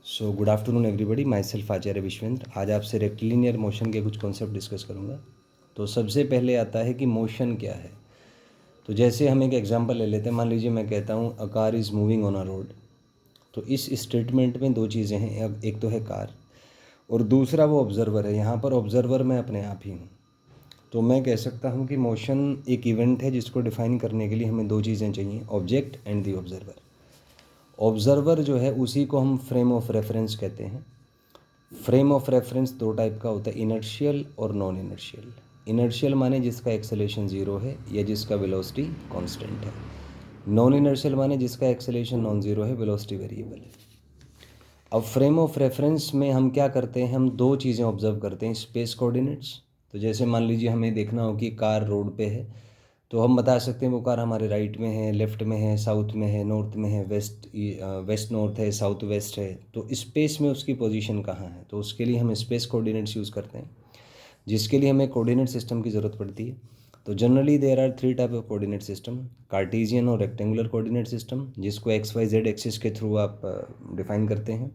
सो good afternoon everybody, myself Acharya Vishwendra. आज आपसे rectilinear motion के कुछ कॉन्सेप्ट डिस्कस करूँगा। तो सबसे पहले आता है कि मोशन क्या है। तो जैसे हम एक एग्जांपल ले लेते हैं, मान लीजिए मैं कहता हूँ a car is moving on a road. तो इस स्टेटमेंट में दो चीज़ें हैं, अब एक तो है कार और दूसरा वो ऑब्जर्वर है। यहाँ पर ऑब्जर्वर मैं अपने आप ही हूँ। तो मैं कह सकता हूँ कि मोशन एक इवेंट है जिसको डिफाइन करने के लिए हमें दो चीज़ें चाहिए, object and the observer. Observer जो है उसी को हम फ्रेम ऑफ रेफरेंस कहते हैं। फ्रेम ऑफ रेफरेंस दो टाइप का होता है, इनर्शियल और नॉन इनर्शियल। इनर्शियल माने जिसका एक्सेलेरेशन ज़ीरो है या जिसका वेलोसिटी कांस्टेंट है। नॉन इनर्शियल माने जिसका एक्सेलेरेशन नॉन ज़ीरो है, वेलोसिटी वेरिएबल है। अब फ्रेम ऑफ रेफरेंस में हम क्या करते हैं, हम दो चीज़ें ऑब्जर्व करते हैं, स्पेस कोऑर्डिनेट्स। तो जैसे मान लीजिए हमें देखना हो कि कार रोड पे है, तो हम बता सकते हैं वो कार हमारे राइट में है, लेफ़्ट में है, साउथ में है, नॉर्थ में है, वेस्ट नॉर्थ है, साउथ वेस्ट है। तो स्पेस में उसकी पोजीशन कहाँ है, तो उसके लिए हम स्पेस कोऑर्डिनेट्स यूज़ करते हैं, जिसके लिए हमें कोऑर्डिनेट सिस्टम की ज़रूरत पड़ती है। तो generally there are three type of coordinate system, Cartesian और रेक्टेंगुलर कोऑर्डिनेट सिस्टम, जिसको एक्स वाई जेड एक्सिस के थ्रू आप डिफाइन करते हैं।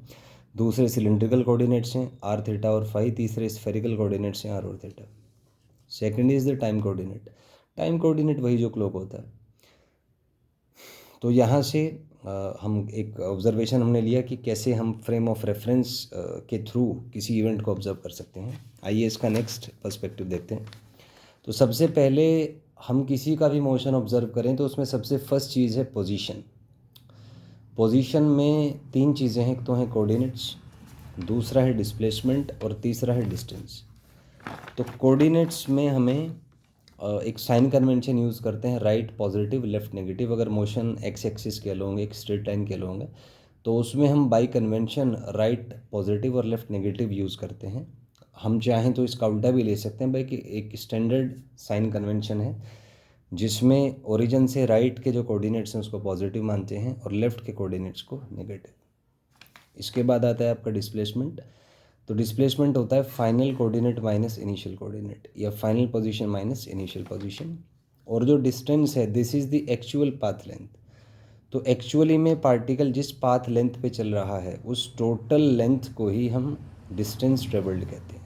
दूसरे सिलेंड्रिकल कोऑर्डिनेट्स हैं आर थीटा और फाई। तीसरे स्फेरिकल कोऑर्डिनेट्स हैं आर और theta. Second is the time coordinate. Time coordinate वही जो क्लॉक होता है। तो यहाँ से हम एक ऑब्जर्वेशन हमने लिया कि कैसे हम फ्रेम ऑफ रेफरेंस के थ्रू किसी इवेंट को ऑब्जर्व कर सकते हैं। आइए इसका नेक्स्ट पर्सपेक्टिव देखते हैं। तो सबसे पहले हम किसी का भी मोशन ऑब्जर्व करें तो उसमें सबसे फर्स्ट चीज़ है पोजीशन। पोजीशन में तीन चीज़ें हैं, एक तो हैं कोऑर्डिनेट्स, दूसरा है डिस्प्लेसमेंट और तीसरा है डिस्टेंस। तो कोऑर्डिनेट्स में हमें एक साइन कन्वेंशन यूज़ करते हैं, राइट पॉजिटिव लेफ़्ट नेगेटिव। अगर मोशन एक्स एक्सिस के अलोंग एक स्ट्रेट लाइन के अलोंग है तो उसमें हम बाई कन्वेंशन राइट पॉजिटिव और लेफ़्ट नेगेटिव यूज़ करते हैं। हम चाहें तो इसका उल्टा भी ले सकते हैं, भाई कि एक स्टैंडर्ड साइन कन्वेंशन है जिसमें ओरिजिन से राइट के जो कोऑर्डिनेट्स हैं उसको पॉजिटिव मानते हैं और लेफ़्ट के कोऑर्डिनेट्स को नेगेटिव। इसके बाद आता है आपका डिस्प्लेसमेंट। तो डिस्प्लेसमेंट होता है final coordinate minus initial coordinate या final position minus initial position. और जो डिस्टेंस है, this is the actual path length. तो एक्चुअली में पार्टिकल जिस पाथ लेंथ पे चल रहा है उस टोटल लेंथ को ही हम डिस्टेंस ट्रेवल्ड कहते हैं।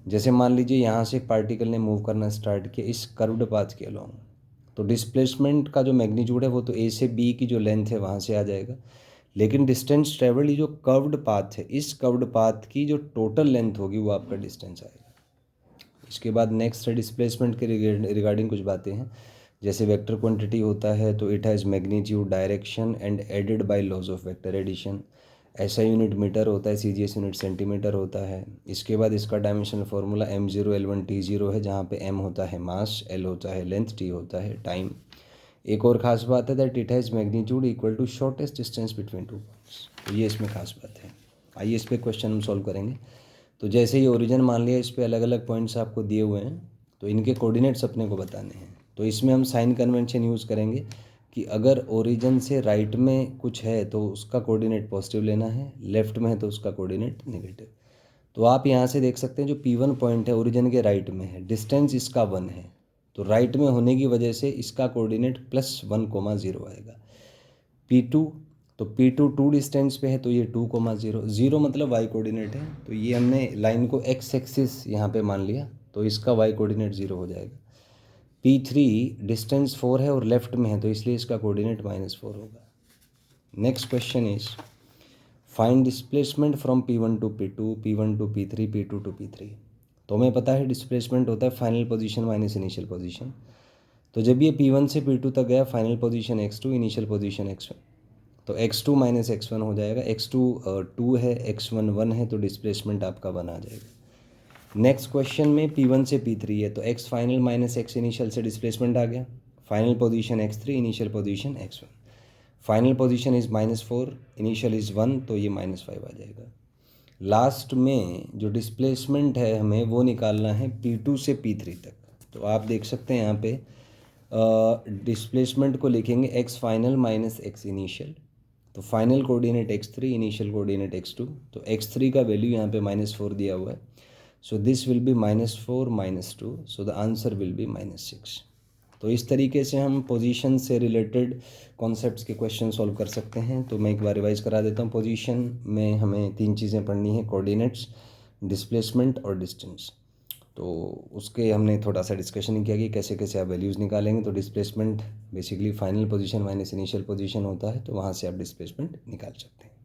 जैसे मान लीजिए यहाँ से एक पार्टिकल ने मूव करना स्टार्ट किया इस कर्व्ड पाथ के अलोंग, तो डिस्प्लेसमेंट का जो मैग्नीट्यूड है वो तो ए से बी की जो लेंथ है वहाँ से आ जाएगा, लेकिन डिस्टेंस ट्रेवल्ड, ये जो कर्व्ड पाथ है, इस कर्व्ड पाथ की जो टोटल लेंथ होगी वो आपका डिस्टेंस आएगा। इसके बाद नेक्स्ट है डिस्प्लेसमेंट के रिगार्डिंग कुछ बातें हैं। जैसे वेक्टर क्वांटिटी होता है तो it has magnitude, direction and added by laws of vector addition. ऐसा यूनिट मीटर होता है, CGS यूनिट सेंटीमीटर होता है। इसके बाद इसका डायमेंशनल फार्मूला m0l1t0 है, जहाँ पे m होता है मास, l होता है लेंथ, t होता है टाइम। एक और ख़ास बात है that it has magnitude equal to shortest distance between two points. तो ये इसमें खास बात है। आइए इस पर क्वेश्चन हम सॉल्व करेंगे। तो जैसे ये ओरिजिन मान लिया, इस पर अलग अलग पॉइंट्स आपको दिए हुए हैं, तो इनके कोऑर्डिनेट्स अपने को बताने हैं। तो इसमें हम साइन कन्वेंशन यूज़ करेंगे कि अगर ओरिजिन से राइट में कुछ है तो उसका कोऑर्डिनेट पॉजिटिव लेना है, लेफ्ट में है तो उसका कोऑर्डिनेट नेगेटिव। तो आप यहाँ से देख सकते हैं जो P1 पॉइंट है ओरिजिन के राइट में है, डिस्टेंस इसका 1 है, तो राइट में होने की वजह से इसका कोऑर्डिनेट +1,0 आएगा। P2, तो P2 2 डिस्टेंस पे है तो ये 2,0, 0 मतलब y कोऑर्डिनेट है, तो ये हमने लाइन को x एक्सिस यहाँ पे मान लिया तो इसका y कोऑर्डिनेट 0 हो जाएगा। P3 डिस्टेंस 4 है और लेफ्ट में है तो इसलिए इसका कोऑर्डिनेट -4 होगा। Next question is find displacement from P1 to P2, P1 to P3, P2 to P3। तो हमें पता है डिस्प्लेसमेंट होता है final position minus initial position. तो जब ये P1 से P2 तक गया, final position x2, initial position x1, तो x2 माइनस x1 हो जाएगा। x2 2 है, x1 1 है, तो डिस्प्लेसमेंट आपका 1 आ जाएगा। नेक्स्ट क्वेश्चन में P1 से P3 है तो x final minus x initial से डिस्प्लेसमेंट आ गया। Final position x3, initial position x1। Final position is -4, initial is 1, तो ये -5 आ जाएगा। लास्ट में जो डिस्प्लेसमेंट है हमें वो निकालना है P2 से P3 तक। तो आप देख सकते हैं यहाँ पे डिस्प्लेसमेंट को लिखेंगे x final minus x initial. तो final coordinate x3, initial coordinate x2, तो x3 का वैल्यू यहाँ पे -4 दिया हुआ है, so this will be -4 -2, so the answer will be -6। तो इस तरीके से हम पोजीशन से रिलेटेड कॉन्सेप्ट्स के क्वेश्चन सॉल्व कर सकते हैं। तो मैं एक बार रिवाइज करा देता हूँ। पोजीशन में हमें 3 चीज़ें पढ़नी है, कोऑर्डिनेट्स, डिस्प्लेसमेंट और डिस्टेंस। तो उसके हमने थोड़ा सा डिस्कशन किया कि कैसे कैसे आप वैल्यूज़ निकालेंगे। तो displacement basically final position minus initial position होता है, तो वहाँ से आप डिस्प्लेसमेंट निकाल सकते हैं।